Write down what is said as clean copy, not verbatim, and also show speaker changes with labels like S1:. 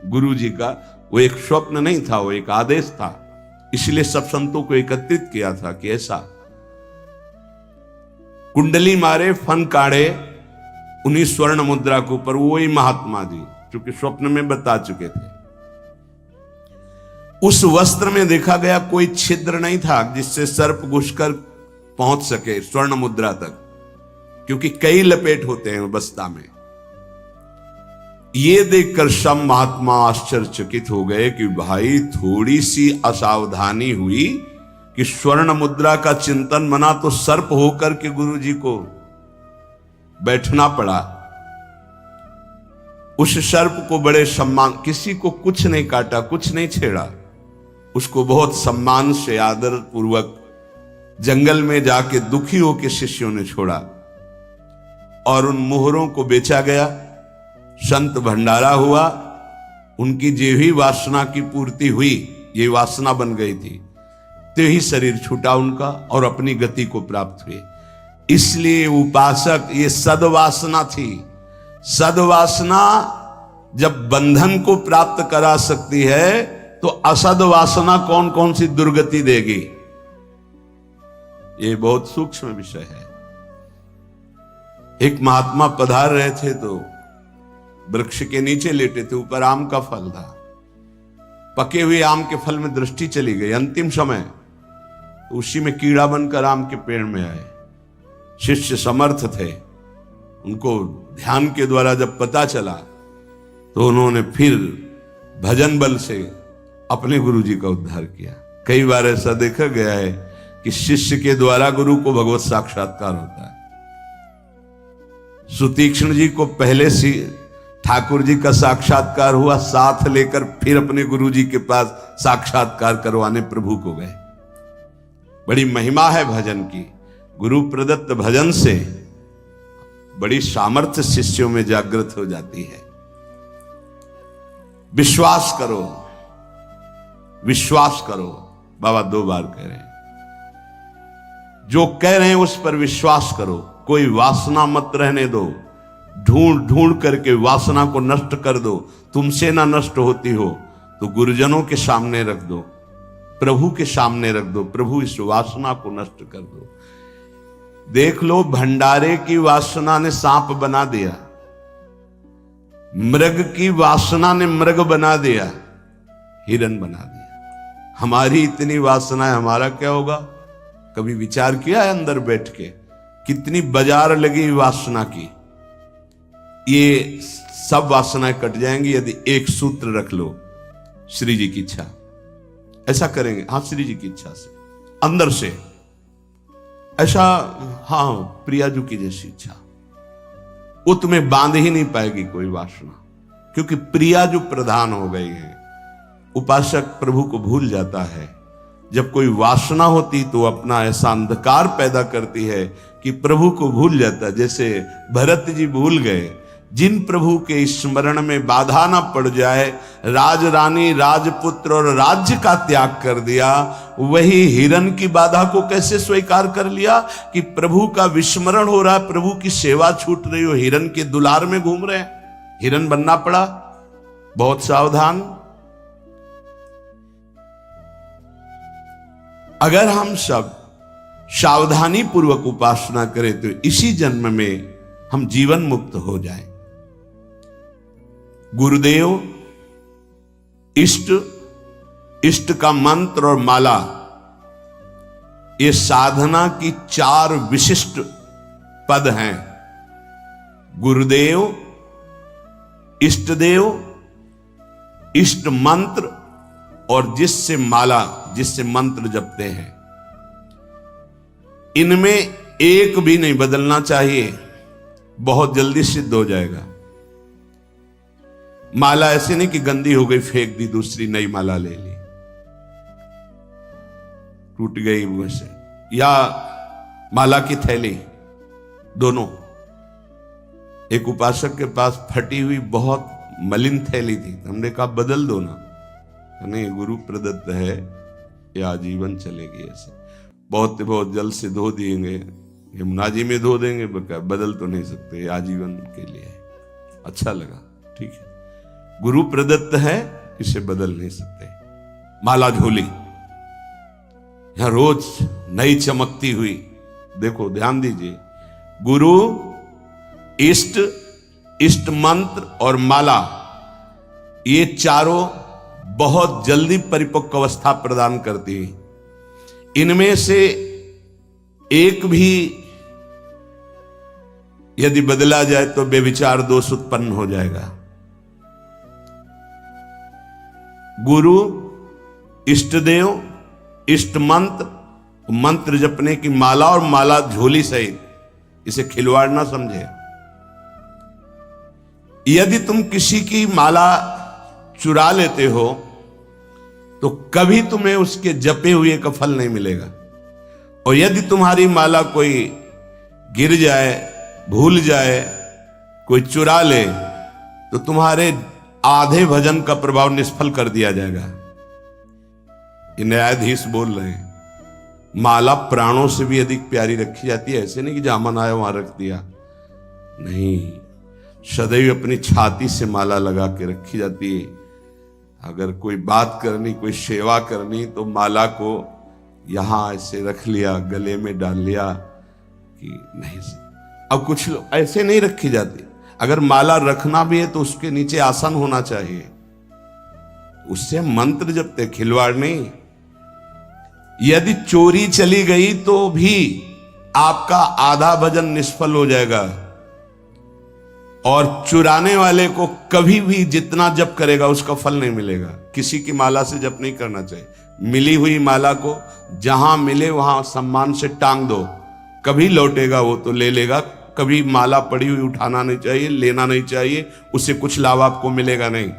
S1: गुरु जी का वो एक स्वप्न नहीं था, वो एक आदेश था। इसलिए सब संतों को एकत्रित किया था कि ऐसा कुंडली मारे, फन काढ़े उन्हीं स्वर्ण मुद्रा के ऊपर वही महात्मा जी, क्योंकि स्वप्न में बता चुके थे। उस वस्त्र में देखा गया कोई छिद्र नहीं था जिससे सर्प घुसकर पहुंच सके स्वर्ण मुद्रा तक, क्योंकि कई लपेट होते हैं बस्ता में। ये देखकर सब महात्मा आश्चर्यचकित हो गए कि भाई थोड़ी सी असावधानी हुई कि स्वर्ण मुद्रा का चिंतन बना तो सर्प होकर के गुरु जी को बैठना पड़ा। उस सर्प को बड़े सम्मान, किसी को कुछ नहीं काटा, कुछ नहीं छेड़ा, उसको बहुत सम्मान से आदर पूर्वक जंगल में जाके दुखी होकर शिष्यों ने छोड़ा और उन मोहरों को बेचा गया। संत भंडारा हुआ, उनकी जो ही वासना की पूर्ति हुई, ये वासना बन गई थी, तो ही शरीर छूटा उनका और अपनी गति को प्राप्त हुए। इसलिए उपासक, ये सद्वासना थी। सद्वासना जब बंधन को प्राप्त करा सकती है तो असद वासना कौन कौन सी दुर्गति देगी, ये बहुत सूक्ष्म विषय है। एक महात्मा पधार रहे थे तो वृक्ष के नीचे लेटे थे, ऊपर आम का फल था। पके हुए आम के फल में दृष्टि चली गई, अंतिम समय तो उसी में कीड़ा बनकर आम के पेड़ में आए। शिष्य समर्थ थे, उनको ध्यान के द्वारा जब पता चला तो उन्होंने फिर भजन बल से अपने गुरु जी का उद्धार किया। कई बार ऐसा देखा गया है कि शिष्य के द्वारा गुरु को भगवत साक्षात्कार होता है। सुतीक्ष्ण जी को पहले से ठाकुर जी का साक्षात्कार हुआ, साथ लेकर फिर अपने गुरु जी के पास साक्षात्कार करवाने प्रभु को गए। बड़ी महिमा है भजन की। गुरु प्रदत्त भजन से बड़ी सामर्थ्य शिष्यों में जागृत हो जाती है। विश्वास करो, विश्वास करो, बाबा 2 बार कह रहे हैं। जो कह रहे हैं उस पर विश्वास करो। कोई वासना मत रहने दो, ढूंढ ढूंढ करके वासना को नष्ट कर दो। तुमसे ना नष्ट होती हो तो गुरुजनों के सामने रख दो, प्रभु के सामने रख दो। प्रभु इस वासना को नष्ट कर दो। देख लो, भंडारे की वासना ने सांप बना दिया, मृग की वासना ने मृग बना दिया, हिरण बना दिया। हमारी इतनी वासना है, हमारा क्या होगा? कभी विचार किया है अंदर बैठ के कितनी बाजार लगी वासना की? ये सब वासनाएं कट जाएंगी यदि एक सूत्र रख लो, श्री जी की इच्छा। ऐसा करेंगे, हाँ, श्री जी की इच्छा से, अंदर से ऐसा, हाँ, प्रियाजू की जैसी इच्छा। वो तुम्हें बांध ही नहीं पाएगी कोई वासना, क्योंकि प्रियाजू प्रधान हो गई है। उपासक प्रभु को भूल जाता है। जब कोई वासना होती तो अपना ऐसा अंधकार पैदा करती है कि प्रभु को भूल जाता है। जैसे भरत जी भूल गए, जिन प्रभु के स्मरण में बाधा ना पड़ जाए, राज रानी, राजपुत्र और राज्य का त्याग कर दिया। वही हिरण की बाधा को कैसे स्वीकार कर लिया कि प्रभु का विस्मरण हो रहा है, प्रभु की सेवा छूट रही हो, हिरण के दुलार में घूम रहे हैं। हिरण बनना पड़ा। बहुत सावधान। अगर हम सब सावधानी पूर्वक उपासना करें तो इसी जन्म में हम जीवन मुक्त हो जाएं। गुरुदेव, इष्ट का मंत्र और माला, ये साधना की 4 विशिष्ट पद हैं। गुरुदेव, इष्टदेव, इष्ट मंत्र और जिससे माला, जिससे मंत्र जपते हैं, इनमें एक भी नहीं बदलना चाहिए, बहुत जल्दी सिद्ध हो जाएगा। माला ऐसे नहीं कि गंदी हो गई फेंक दी, दूसरी नई माला ले ली, टूट गई वैसे, या माला की थैली, दोनों। एक उपासक के पास फटी हुई बहुत मलिन थैली थी, हमने कहा बदल दो ना। नहीं, गुरु प्रदत्त है, ये आजीवन चलेगी। ऐसे बहुत जल से धो देंगे, यमुना जी में धो देंगे, बदल तो नहीं सकते, आजीवन के लिए। अच्छा लगा, ठीक है। गुरु प्रदत्त है, इसे बदल नहीं सकते। माला झोली यहां रोज नई चमकती हुई, देखो ध्यान दीजिए, गुरु, इष्ट, इष्ट मंत्र और माला, ये चारों बहुत जल्दी परिपक्व अवस्था प्रदान करती है। इनमें से एक भी यदि बदला जाए तो बेविचार दोष उत्पन्न हो जाएगा। गुरु, इष्ट देव, इष्ट मंत्र, मंत्र जपने की माला और माला झोली सहित, इसे खिलवाड़ ना समझे। यदि तुम किसी की माला चुरा लेते हो तो कभी तुम्हें उसके जपे हुए का फल नहीं मिलेगा। और यदि तुम्हारी माला कोई गिर जाए, भूल जाए, कोई चुरा ले, तो तुम्हारे आधे भजन का प्रभाव निष्फल कर दिया जाएगा। ये न्यायाधीश बोल रहे हैं। माला प्राणों से भी अधिक प्यारी रखी जाती है। ऐसे नहीं कि जहां मन आया वहां रख दिया, नहीं, सदैव अपनी छाती से माला लगा के रखी जाती है। अगर कोई बात करनी, कोई सेवा करनी, तो माला को यहां ऐसे रख लिया, गले में डाल लिया कि नहीं। अब कुछ लोग ऐसे नहीं रखी जाती। अगर माला रखना भी है तो उसके नीचे आसन होना चाहिए, उससे मंत्र जपते, खिलवाड़ नहीं। यदि चोरी चली गई तो भी आपका आधा भजन निष्फल हो जाएगा। और चुराने वाले को कभी भी जितना जप करेगा उसका फल नहीं मिलेगा। किसी की माला से जप नहीं करना चाहिए। मिली हुई माला को जहां मिले वहां सम्मान से टांग दो, कभी लौटेगा वो तो ले लेगा। कभी माला पड़ी हुई उठाना नहीं चाहिए, लेना नहीं चाहिए, उससे कुछ लाभ आपको मिलेगा नहीं।